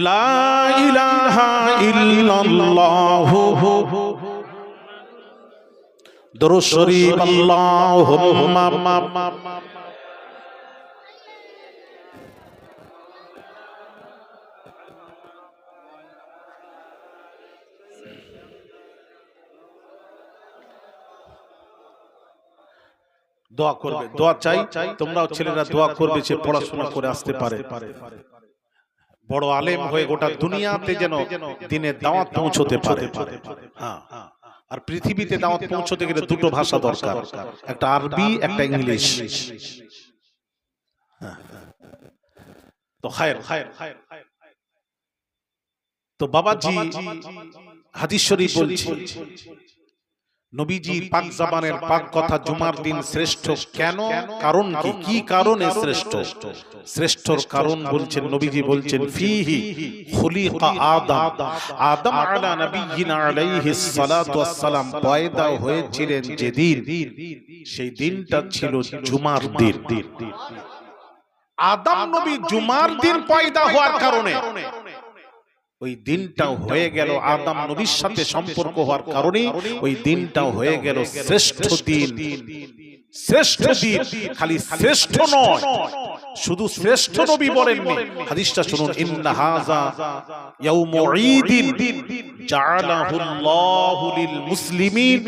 লা ইলাহা ইল্লাল্লাহু দুরূদ শরীফ আল্লাহুম্মা দোয়া করবে, দোয়া চাই, তোমরাও ছেলেরা দোয়া করবে যে পড়াশোনা করে আসতে পারে, বড় আলেম হয়ে গোটা দুনিয়াতে যেন দিনের দাওয়াত পৌঁছতে পারে। হ্যাঁ, আর পৃথিবীতে দাওয়াত পৌঁছতে গেলে দুটো ভাষা দরকার, একটা আরবি, একটা ইংলিশ। তো খায়ের, তো বাবাজি হাদিস শরীফ বলছি, নবীজি পাক জাবানের পাক কথা জুমার দিন শ্রেষ্ঠ কেন, কারণ কি, কি কারণে শ্রেষ্ঠ? শ্রেষ্ঠর কারণ বলছেন নবীজি বলছেন ফিহি খুলিকা আদম, আদম আলা নবিয়িনা আলাইহিস সালাতু ওয়াস সালাম পয়দা হয়েছিলেন যেদিন, সেই দিনটা ছিল জুমার দিন। আদম নবী জুমার দিন পয়দা হওয়ার কারণে ওই দিনটাও হয়ে গেল, আদম নবীর সাথে সম্পর্ক হওয়ার কারণে ওই দিনটাও হয়ে গেল শ্রেষ্ঠ দিন। শ্রেষ্ঠ দিন, খালি শ্রেষ্ঠ নয়, শুধু শ্রেষ্ঠ নবী বলেননি। হাদিসটা শুনুন, ইন্না হাযা ইয়াউমু ঈদিন জাআলাহুল্লাহু লিল মুসলিমিন,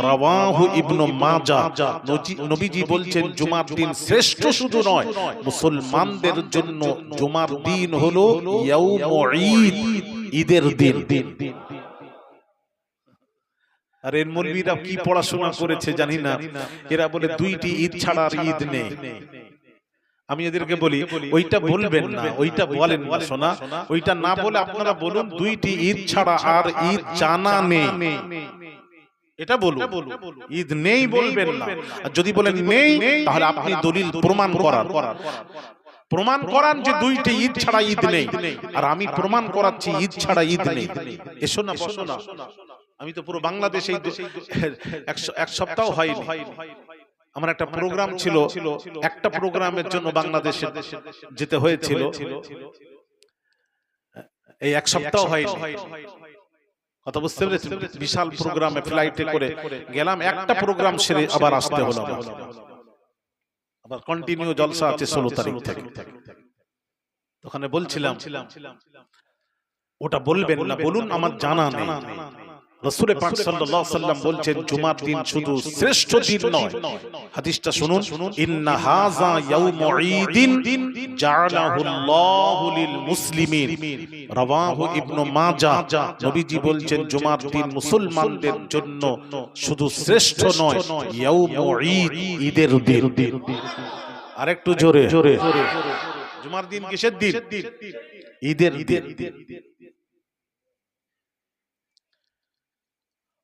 রাওয়াহু ইবনু মাজাহ। নবীজি বলছেন জুমার দিন শ্রেষ্ঠ শুধু নয়, মুসলমানদের জন্য জুমার দিন হলো ইয়াউমু ঈদ, ঈদের দিন। আর এর মৌলবীরা কি পড়াশোনা করেছে জানি না, এরা বলে দুইটি ঈদ ছাড়া আর ঈদ নেই। আমি এদেরকে বলি ওইটা বলবেন না, ওইটা বলেন না শোনা, ওইটা না বলে আপনারা বলুন দুইটি ঈদ ছাড়া আর ঈদ জানা নেই, এটা বলুন। ঈদ নেই বলবেন না, আর যদি বলেন নেই তাহলে আপনি দলিল প্রমাণ করান যে দুইটি ঈদ ছাড়া ঈদ নেই, আর আমি প্রমাণ করাচ্ছি ঈদ ছাড়া ঈদ নেই। এসো না, বসো না। আমি তো পুরো বাংলাদেশে এক সপ্তাহ হয়নি, আমার একটা প্রোগ্রাম ছিল, একটা প্রোগ্রামের জন্য বাংলাদেশে যেতে হয়েছিল, এই এক সপ্তাহ হয়নি। কথা বুঝতে পেরেছেন? বিশাল প্রোগ্রামে ফ্লাইটে করে গেলাম, একটা প্রোগ্রাম সেরে আবার আসতে হলো, আবার কন্টিনিউ জলসা আছে 16 তারিখ থেকে। ওখানে বলছিলাম ওটা বলবেন না, বলুন আমার জানা নেই। রাসূল পাক সাল্লাল্লাহু আলাইহি সাল্লাম বলছেন জুমার দিন শুধু শ্রেষ্ঠ দিন নয়, হাদিসটা শুনুন, ইন্না হাযা ইয়াউমু ঈদিন জাআলাহুল্লাহু লিল মুসলিমিন, রাওয়াহু ইবনু মাজাহ। নবীজি বলছেন জুমার দিন মুসলমানদের জন্য শুধু শ্রেষ্ঠ নয়, ইয়াউমু ঈদ, ঈদের দিন। আরেকটু জোরে, জুমার দিন কিসের দিন? ঈদের দিন।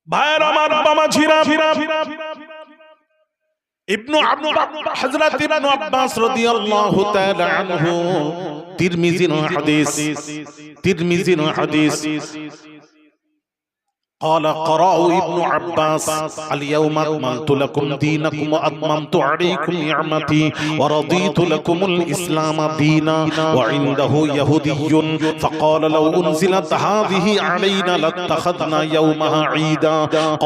ভাইয়ের আমার, বাবাজিরা, হযরত ইবনু আব্বাস রাদিয়াল্লাহু তাআলা আনহু, তিরমিজির হাদিস قال قرأوا ابن عباس اليوم أكملت لكم دينكم وأتممت عليكم نعمتي ورضيت لكم الإسلام دينا وعنده يهودي فقال لو أنزلت هذه علينا لاتخذنا يومها عيدا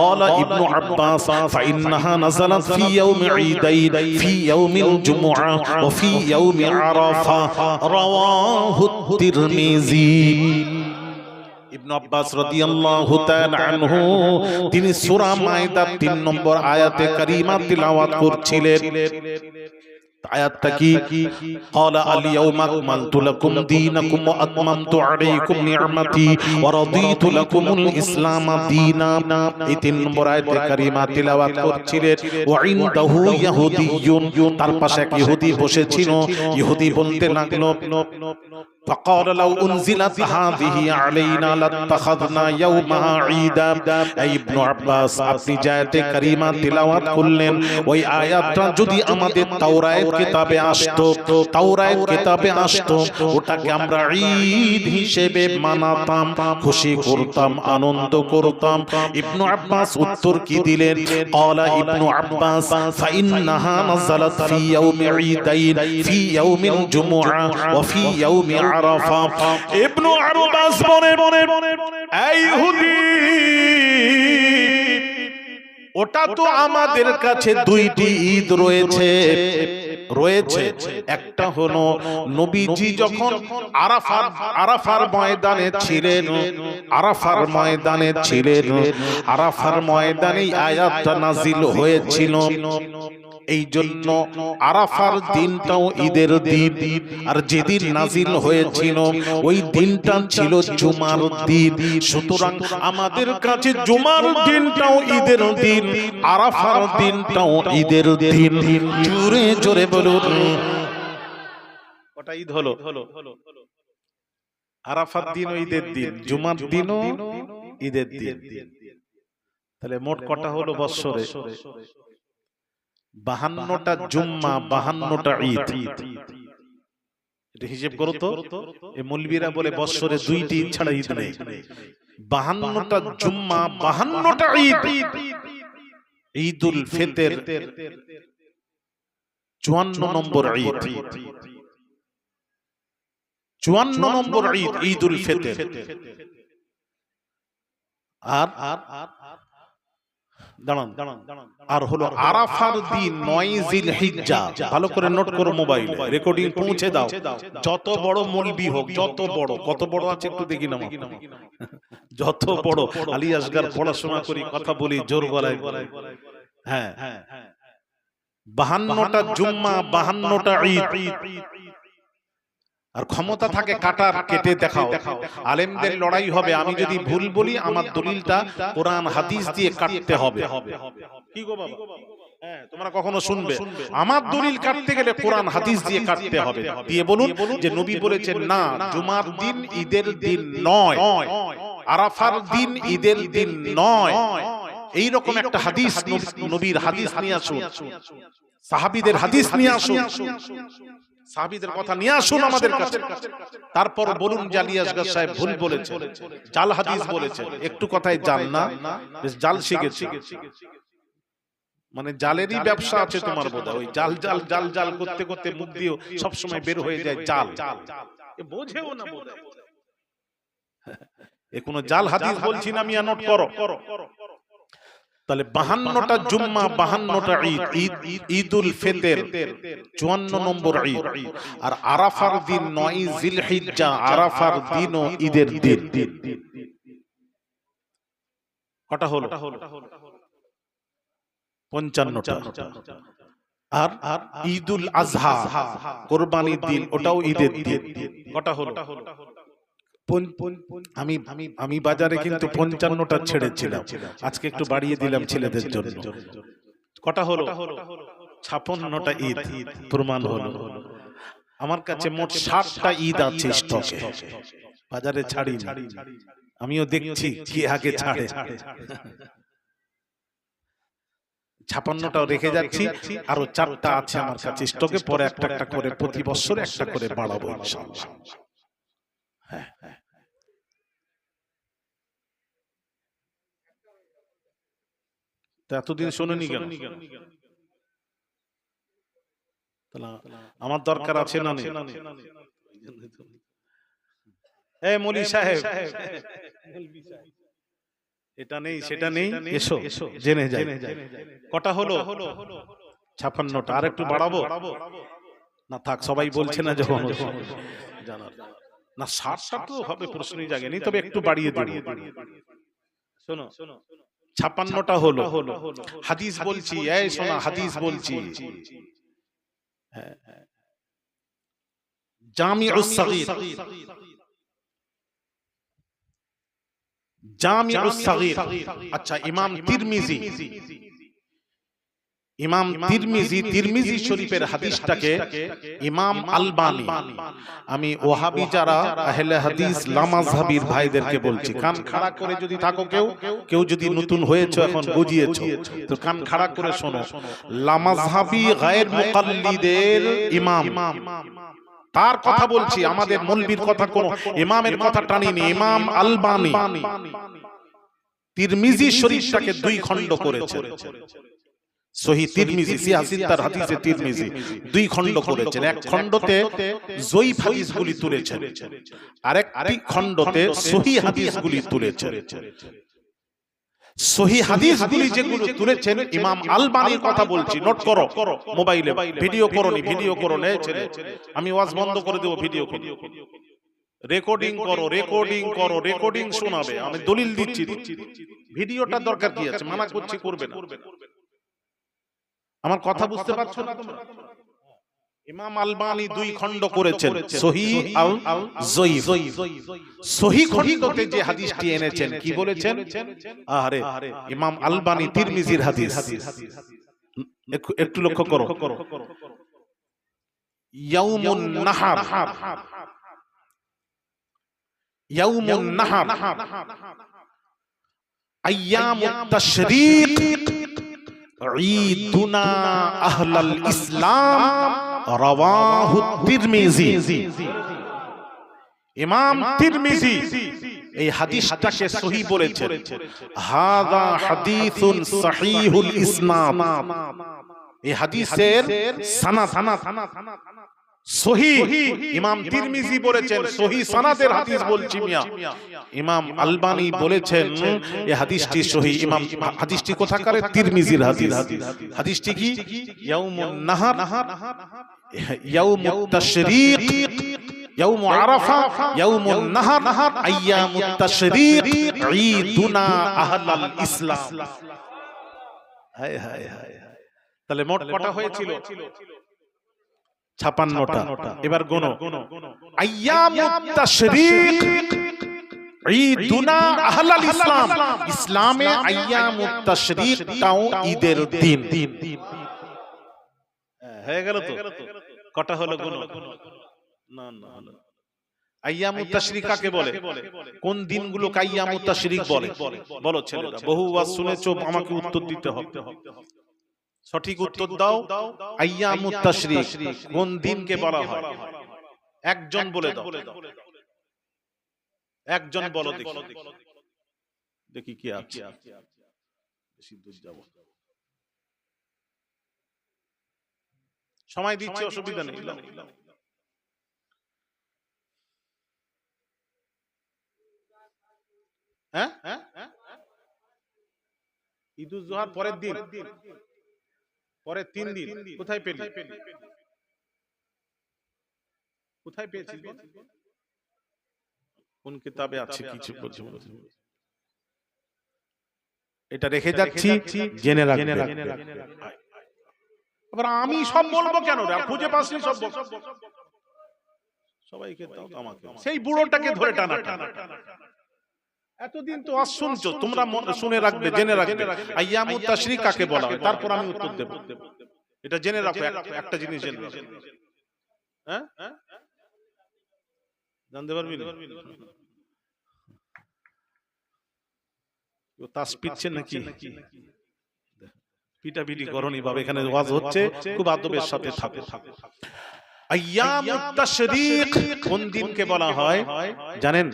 قال ابن عباس فإنها نزلت في يوم عيدين في يوم الجمعة وفي يوم عرفة رواه الترمذي। ইবনে আব্বাস রাদিয়াল্লাহু তাআলা আনহু তিনি সূরা মায়দার 3 নম্বর আয়াতে কারিমা তিলাওয়াত করছিলেন। আয়াতটা কি? ক্বালা আল ইয়াউমা আকমালতু লাকুম দীনাকুম ওয়া আতমামতু আলাইকুম নি'মাতি ওয়া রাদিতু লাকুমুল ইসলাম দীনা। এই 3 নম্বর আয়াতে কারিমা তিলাওয়াত করছিলেন। ওয়া ইনদাহু ইয়াহুদিয়্যুন, তার পাশে এক ইহুদি বসেছিল। ইহুদি বলতে লাগলো فقال لو انزلت هذه علينا لاتخذنا يومها عيدا। ইবনে আব্বাস আপনি আয়াতে কারিমা তিলাওয়াত করলেন, ওই আয়াতটা যদি আমাদের তাওরাত কিতাবে আসতো, ওটাকে আমরা ঈদ হিসেবে মানাতাম, খুশি করতাম, আনন্দ করতাম। ইবনে আব্বাস উত্তর কি দিলেন? ক্বালা ইবনে আব্বাস ফাইন্নাহা নাযালাত ফি ইয়াউমি ঈদাইন ফি ইয়াউমিল জুমুআ ওয়া ফি ইয়াউমি আরাফা। ইবনু আব্বাস বলেন, এই ইহুদি, ওটা তো আমাদের কাছে দুইটি ঈদ রয়েছে। একটা হলো নবীজি যখন আরাফার ময়দানে ছিলেন, আরাফার ময়দানে আয়াতটা নাজিল হয়েছিল। এই জন্য আরাফার দিনটাও ঈদের দিন, আর যেদিন নাজিল হয়েছিল ওই দিনটা ছিল জুমার দিন। সুতরাং আমাদের কাছে জুমার দিনটাও ঈদের দিন, আরাফার দিনটাও ঈদের দিন। জোরে জোরে বলুন, ওটা ঈদ হলো। আরাফার দিনও ঈদের দিন, জুমার দিনও ঈদের দিন। তাহলে মোট কটা হলো বৎসরে? 52টা জুম্মা, 52টা ঈদ। এটা হিসাব করো তো। এই মৌলবীরা বলে বৎসরে 2টি ঈদ ছাড়া ঈদ নেই। 52টা জুম্মা, 52টা ঈদ। ঈদুল ফিতর 54 নম্বর ঈদ, 54 নম্বর ঈদ ঈদুল ফিতর। আর আর হলো আরাফার দিন 9 জিলহিজ্জা। ভালো করে নোট করো, মোবাইলে রেকর্ডিং পৌঁছে দাও। যত বড় মৌলবি হোক, যত বড়, কত বড় আছে একটু দেখি না, যত বড় আলী আসগার পড়াশোনা করি, কথা বলি জোর গলায়। হ্যাঁ, 52টা জুম্মা, 52টা ঈদ। আর ক্ষমতা থাকে কাটার, কেটে দেখাও। আলেমদের লড়াই হবে। আমি যদি ভুল বলি আমার দলিলটা কোরআন হাদিস দিয়ে কাটতে হবে। কি গো বাবা? হ্যাঁ, তোমরা কখনো শুনবে আমার দলিল কাটতে গেলে কোরআন হাদিস দিয়ে কাটতে হবে। দিয়ে বলুন যে নবী বলেছেন না, জুমার দিন ঈদের দিন নয়, আরাফার দিন ঈদের দিন নয়। এই রকম একটা হাদিস, নবীর হাদিস নিয়ে আসুন, সাহাবীদের হাদিস নিয়ে আসুন, সাহাবীদের কথা নিয়ে আসুন আমাদের কাছে। তারপর বলুন যে আলী আসগার সাহেব ভুল বলেছেন, জাল হাদিস বলেছেন। একটু কথায় জাল না, বেশ জাল শিখেছি। মানে জালেরই ব্যবসা আছে তোমার বোধহয়। ওই জাল জাল জাল জাল করতে করতে মুখ দিয়ে সব সময় বের হয়ে যায় জাল। এ বোঝেও না বোধহয়। এ কোন জাল হাদিস বলছি না, আমি নোট করো। তাহলে 52টা জুম্মা, 52টা ঈদ, ঈদুল ফিতর 54 নম্বর ঈদ। আর আরাফার দিন 9 জিলহিজ্জা, আরাফার দিনও ঈদের দিন। কটা হলো? 55টা। আর ঈদুল আজহা, কুরবানির দিন, ওটাও ঈদের দিন। কটা হলো? আমি বাজারে কিন্তু 55টা ছেড়েছিলাম, আজকে একটু বাড়িয়ে দিলাম ছেলেদের জন্য। কটা হলো? 56টা ঈদ। প্রমাণ হলো আমার কাছে মোট 60টা ঈদ আছে স্টকে, বাজারে ছাড়ি না। আমিও দেখছি কি আগে ছাড়ে। 56টাও রেখে যাচ্ছি, আরো 4টা আছে আমার কাছে স্টকে। পরে একটা একটা করে প্রতি বছর একটা করে বাড়াবো ইনশাআল্লাহ। এতদিন শোনেনি কেন? আমার দরকার আছে না? মৌলী সাহেব, এটা নেই সেটা নেই, এসো জেনে যাই। কটা হলো? 56টা। আর একটু বাড়াবো না? থাক, সবাই বলছে না যখন জানার না। 60টা তো হবে, প্রশ্নই জাগেনি, তবে একটু বাড়িয়ে দেব। শোনো, 56টা হলো। হাদিস বলছি, এই শোনা, হাদিস বলছি। জামিউস সাগীর, জামিউস সাগীর। আচ্ছা, ইমাম তিরমিজি, তিরমিজি শরীফের হাদিসটাকে ইমাম আলবানী, আমি ওয়াহাবি যারা আহলে হাদিস লামাযহাবির ভাইদেরকে বলছি, কান খাড়া করে যদি থাকো, কেউ যদি নতুন হয়েছে এখন বুঝিয়েছো, তো কান খাড়া করে শোনো। লামাযহাবি গায়র মুকাল্লিদের ইমাম, তার কথা বলছি, আমাদের মৌলবীর কথা, কোন ইমামের কথা টানিনি। ইমাম আলবানী তিরমিজি শরীফটাকে 2 খণ্ড করেছে। সহিহ তিরমিজি 86 তার হাদিসে তিরমিজি দুই খণ্ড করেছেন। এক খণ্ডতে জয়ীফ হাদিসগুলি তুলেছেন, আরেকটি খণ্ডতে সহিহ হাদিসগুলি তুলেছেন। সহিহ হাদিসগুলি যেগুলো তুলেছেন ইমাম আলবানীর কথা বলছি, নোট করো মোবাইলে, ভিডিও করোনি, ভিডিও করো নে ছেলে, আমি ওয়াজ বন্ধ করে দেব, ভিডিও করো, রেকর্ডিং করো, রেকর্ডিং করো, রেকর্ডিং শোনাবে, আমি দলিল দিচ্ছি, ভিডিওটা দরকার কি আছে, মানা করছি করবে না। আমার কথা বুঝতে পারছো না তোমরা? ইমাম আলবানী দুই খণ্ড করেছেন, সহিহ আর জয়ীফ। সহিহ খণ্ডতে যে হাদিসটি এনেছেন কি বলেছেন? আরে ইমাম আলবানী তিরমিজির হাদিস, একটু লক্ষ্য করো, ইয়াউমুন নাহার, ইয়াউমুন নাহার, আইয়ামুত তাশরীক, ঈদুনা আহলাল ইসলাম, রাওয়াহু তিরমিজি। ইমাম তিরমিজি এই হাদিসটাকে সহিহ বলেছেন, হাযা হাদিসুন সহিহুল ইসনাদ, এই হাদিসের সানাদ সহিহ। ইমাম তিরমিজি বলেছেন সহিহ সানাদের হাদিস বলছি মিয়া, ইমাম আলবানী বলেছেন এই হাদিসটি সহিহ। ইমাম হাদিসটি কোথাকার? তিরমিজির হাদিস। হাদিসটি কি? ইয়াউমুন নাহার, ইয়াউমুত তাশরীক, ইয়াউমু আরাফা, ইয়াউমুন নাহার, আইয়ামুত তাশরীক, ঈদুনা আহলাল ইসলাম। হায় হায় হায়, তাহলে মোট কটা হয়েছিল? 56টা। এবার গোনো, আইয়ামুত তাশরীক, ঈদুনা আহলাল ইসলাম, ইসলামে আইয়ামুত তাশরীকটাও ঈদের দিন। হয়ে গেল তো? কটা হলো গোনো? না না, আইয়ামুত তাশরীক কাকে বলে? কোন দিনগুলোকে আইয়ামুত তাশরীক বলে? বলো ছেলেরা, বহু ওয়াজ শুনেছো, আমাকে উত্তর দিতে হবে, সঠিক উত্তর দাও। আইয়ামুত তাশরীক কোন দিনকে বলা হয়? একজন বলে দাও, একজন বলো দেখি, দেখি কি আছে। বেশি দূর যাব, সময় দিচ্ছি, অসুবিধা নেই। হ্যাঁ, ঈদুল জোহার পরের দিন, পরে 3 দিন। কোথায় পেলি? কোথায় পেয়েছিস? কোন কিতাবে আছে? কিছু এটা রেখে যাচ্ছি, জেনে রাখবে। আবার আমি সব বলবো কেন? খুঁজে পাসনি সব সবাইকে দাও, আমাকে সেই বুড়োটাকে ধরে টানা টানা। এতদিন তো আজ শুনছো তোমরা, শুনে রাখবে, জেনে রাখবে আইয়ামুত তাশরীক কাকে বলা হয়, তারপর আমি উত্তর দেব। এটা জেনে রাখো, একটা জিনিস জেনে রাখো। হ্যাঁ, জানতে পারবি না? তাস পিটছেন নাকি? পিটাপিটি করনি বাবা, এখানে ওয়াজ হচ্ছে, খুব আদবের সাথে থাকো। আইয়ামুত তাশরীক কোন দিনকে বলা হয় জানেন?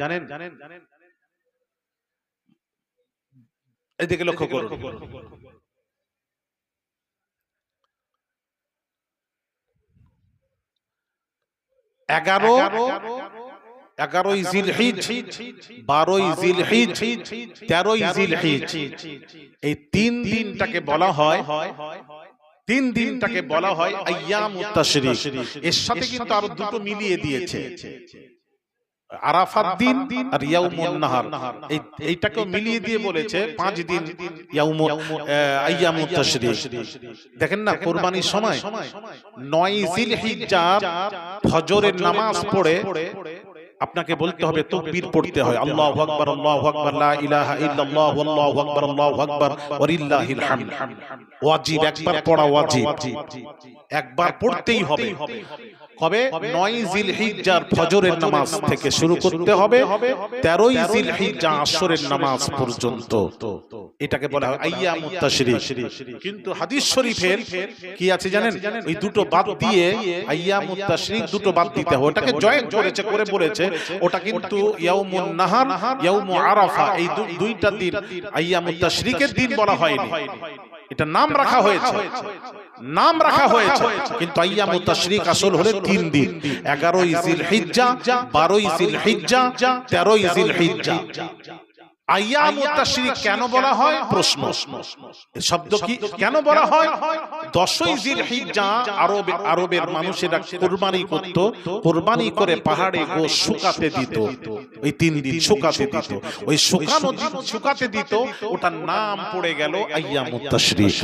এদিকে লক্ষ্য করুন, 11ই জিলহিজ, 12ই জিলহিজ, 13ই জিলহিজ, এই 3 দিনটাকে বলা হয়, 3 দিনটাকে বলা হয় আইয়ামুত তাশরীক। এর সাথে কিন্তু আরো দুটো মিলিয়ে দিয়েছে, আরাফাত দিন আর ইয়াউমুন নাহার, এইটাকেও মিলিয়ে দিয়ে বলেছে 5 দিন আইয়ামুত তাশরীক। দেখেন না, কুরবানির সময় 9 জিলহিজ্জা ফজরের নামাজ পড়ে আপনাকে বলতে হবে, তাকবীর পড়তে হয়, আল্লাহু আকবার, আল্লাহু আকবার, লা ইলাহা ইল্লাল্লাহ, আল্লাহু আকবার, আল্লাহু আকবার, ওয়ালিল্লাহিল হামদ। ওয়াজিব, একবার পড়া ওয়াজিব, একবার পড়তেই হবে। কবে? 9 জিলহিজ্জার ফজরের নামাজ থেকে শুরু করতে হবে, 13ই জিলহিজ্জা আসরের নামাজ পর্যন্ত। এটাকে বলা হয় আইয়ামুত তাশরীক। কিন্তু হাদিস শরীফের কি আছে জানেন? ওই দুটো বাদ দিয়ে আইয়ামুত তাশরীক দুটো বাদ দিতে হয়, ওটাকে জয়েন করেছে, করে বলেছে ওটা কিন্তু ইয়াউমুন নাহার, ইয়াউমু আরাফা, এই দুইটা দিন আইয়ামুত তাশরীকের দিন বলা হয়নি। এটা নাম রাখা হয়েছে, নাম রাখা হয়েছে, কিন্তু আইয়ামুত তাশরিক আসল হলে 3 দিন, 11ই জিলহিজ্জা, 12ই জিলহিজ্জা, 13ই জিলহিজ্জা। আইয়ামুত তাশরিক কেন বলা হয়? প্রশ্ন। এই শব্দ কি কেন বলা হয়? 10ই জিলহিজ্জা আরবের মানুষেরা কুরবানি করত, কুরবানি করে পাহাড়ে গোশ শুকাতে দিত, ওই 3 দিন শুকাতে দিত, ওই শুকাতে দিত, ওটার নাম পড়ে গেল আইয়ামুত তাশরিক।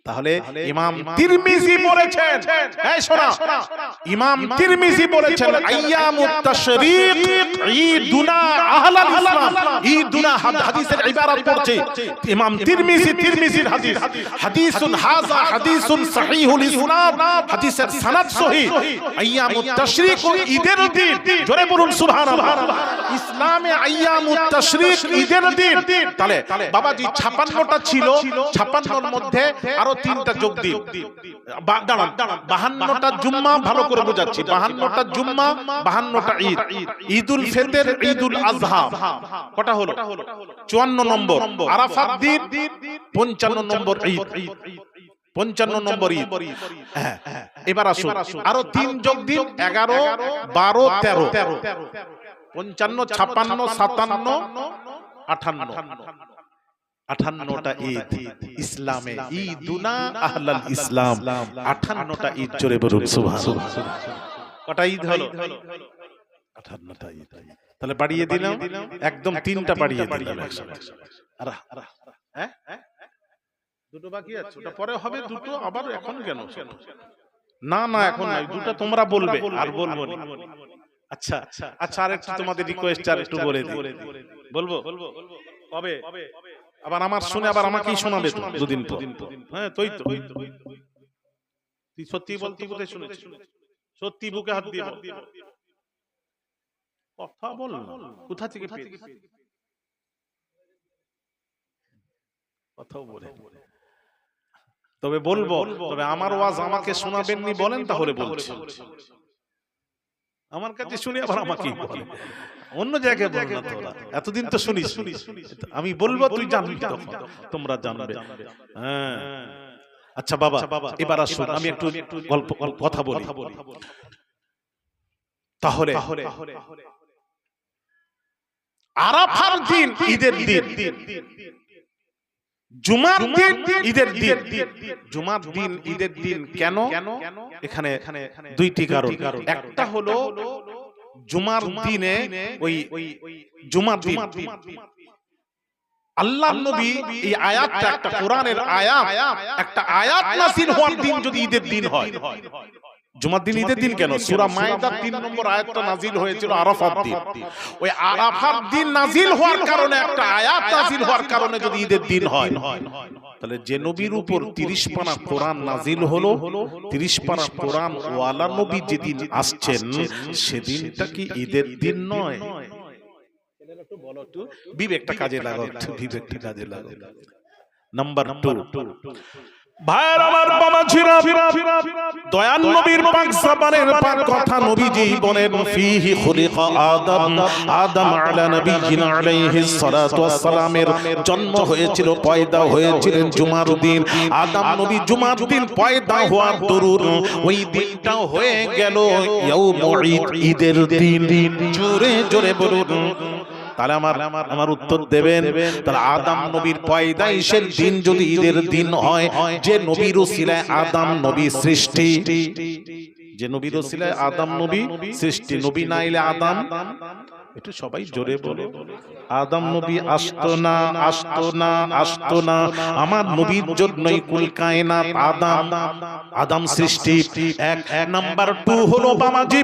তাহলে ইমাম তিরমিজি বলেছেন, এই শোনা, ইমাম তিরমিজি বলেছেন আইয়ামুত তাশরিক ঈদুনা আহলাল ইসলাম, ঈদুনা হাদিসের ইবারত পড়ছে ইমাম তিরমিজির হাদিস, হাদিসুন হাযা হাদিসুন সহিহুল ইসনাদ, হাদিসের সনদ সহিহ। আইয়ামুত তাশরিক ঈদের দিন, জোরে বলুন সুবহানাল্লাহ। ইসলামে আইয়ামুত তাশরিক ঈদের দিন। তাহলে বাবাজি 56টা ছিল, 56টার মধ্যে আরো 3টা যোগ দিন, 52টা জুম্মা, ভালো করে বোঝাচ্ছি, 52টা জুম্মা, 52টা ঈদ, ঈদুল ফিতর, ঈদুল আযহা, কটা হলো? 54 নম্বর। আরাফাত দিন 55 নম্বর ঈদ, 55 নম্বর ঈদ। হ্যাঁ, এবার আসুন আরো 3 যোগ দিন, 11, 12, 13, 55, 56, 57, 58, 58টা ঈদ ইসলামে, ঈদুনা আহলাল ইসলাম, 58টা ঈদ, জোরে বলুন সুবহানাল্লাহ। কটা ঈদ হলো? 58টা ঈদ। তাহলে বাড়িয়ে দিলাম, একদম 3টা বাড়িয়ে দিলাম একসাথে। হ্যাঁ, দুটো বাকি আছে, ওটা পরে হবে দুটো, আবার এখন কেন? না না, এখন নাই, দুটো তোমরা বলবে, আর বলবো না। আচ্ছা আচ্ছা, আর একটু তোমাদের রিকোয়েস্ট আর একটু বলে দিই, বলবো কবে? আবার আমার শুনে আবার আমাকেই শোনাবে তো দুদিন পর। হ্যাঁ, তুই সত্যি বলতি বোধহয় শুনেছিস, সত্যি বুকে হাত দিয়ে কথা বল না, কোথা থেকে কথাও বলে, তবে বলবো, তবে আমার ওয়াজ আমাকে শোনাবেননি বলেন, তাহলে বলছি। আমার কাছে শুনে আবার আমাকেই বলে, অন্য জায়গায় বল না তোরা, এতদিন তো শুনিস, আমি বলবো তুই জানবি, তখন তোমরা জানবে। হ্যাঁ, আচ্ছা বাবা, এবার আসুন আমি একটু গল্প কথা বলি। তাহলে আরাফার দিন ঈদের দিন, জুমার দিন ঈদের দিন। জুমার দিন ঈদের দিন কেন? এখানে 2টি কারণ। একটা হলো জুমার দিনে, ওই জুমার দিন আল্লাহর নবী, এই আয়াতটা একটা কোরআনের আয়াত, একটা আয়াত নাযিল হওয়ার দিন যদি ঈদের দিন হয়। জুমার দিন ঈদের দিন কেন? সূরা মায়দার 3 নম্বর আয়াতটা নাযিল হয়েছিল আরাফার দিন। ওই আরাফার দিন নাযিল হওয়ার কারণে, একটা আয়াত নাযিল হওয়ার কারণে যদি ঈদের দিন হয়, তাহলে যে নবীর উপর 30 পারা কোরআন নাযিল হলো, 30 পারা কোরআন ওয়ালা নবী যেদিন আসছেন, সেদিনটা কি ঈদের দিন নয়? একটু বলো, একটু বিবেকটা কাজে লাগাও, বিবেকটা কাজে লাগাও। নাম্বার 2, ভাইয়ের আমার বাবাজিরা, দয়াল নবীর পাক জবানের পাক কথা নবীজি বলেন, ফিহি খুলিকা আদম, আদম আলা নবিয়িনা আলাইহিস সালাতু ওয়াস সালামের জন্ম হয়েছিল, পয়দা হয়েছিলেন জুমার দিন। আদম নবী জুমার দিন পয়দা হওয়ার দরুন ওই দিনটাও হয়ে গেল ইয়াউমুল ঈদ, ঈদের দিন। জোরে জোরে বলুন। তাহলে আমার উত্তর দেবেন, তাহলে আদম নবীর পয়দাইশের দিন যদি ঈদের দিন হয়, যে নবীর উসিলায় আদম নবী সৃষ্টি, যে নবীর উসিলায় আদম নবী সৃষ্টি, নবী না এলে আদম, একটু সবাই জোরে বলো, আদম নবী আসতো না, আসতো না, আসতো না। আমার নবীর জন্যই কুল কায়নাত আদম সৃষ্টি। এক নাম্বার 2 হলো বাবাজি,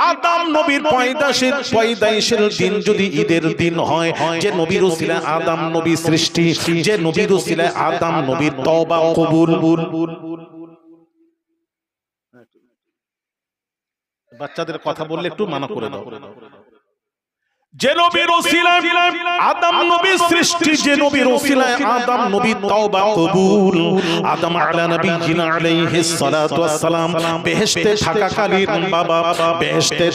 আদম নবীর পয়দাইশের দিন যদি ঈদের দিন হয়, যে নবীর উসিলায় আদম নবী সৃষ্টি, যে নবীর উসিলায় আদম নবীর তওবা কবুল। বাচ্চাদের কথা বললে একটু মানা করে দাও। যে নবীর ওসিলায় আদম নবী সৃষ্টি, যে নবীর ওসিলায় আদম নবী তওবা কবুল। আদম আলা নবিয়িনা আলাইহিস সালাতু ওয়াস সালাম বেহেশতে থাকাকালীন, বাবা বেহেশতে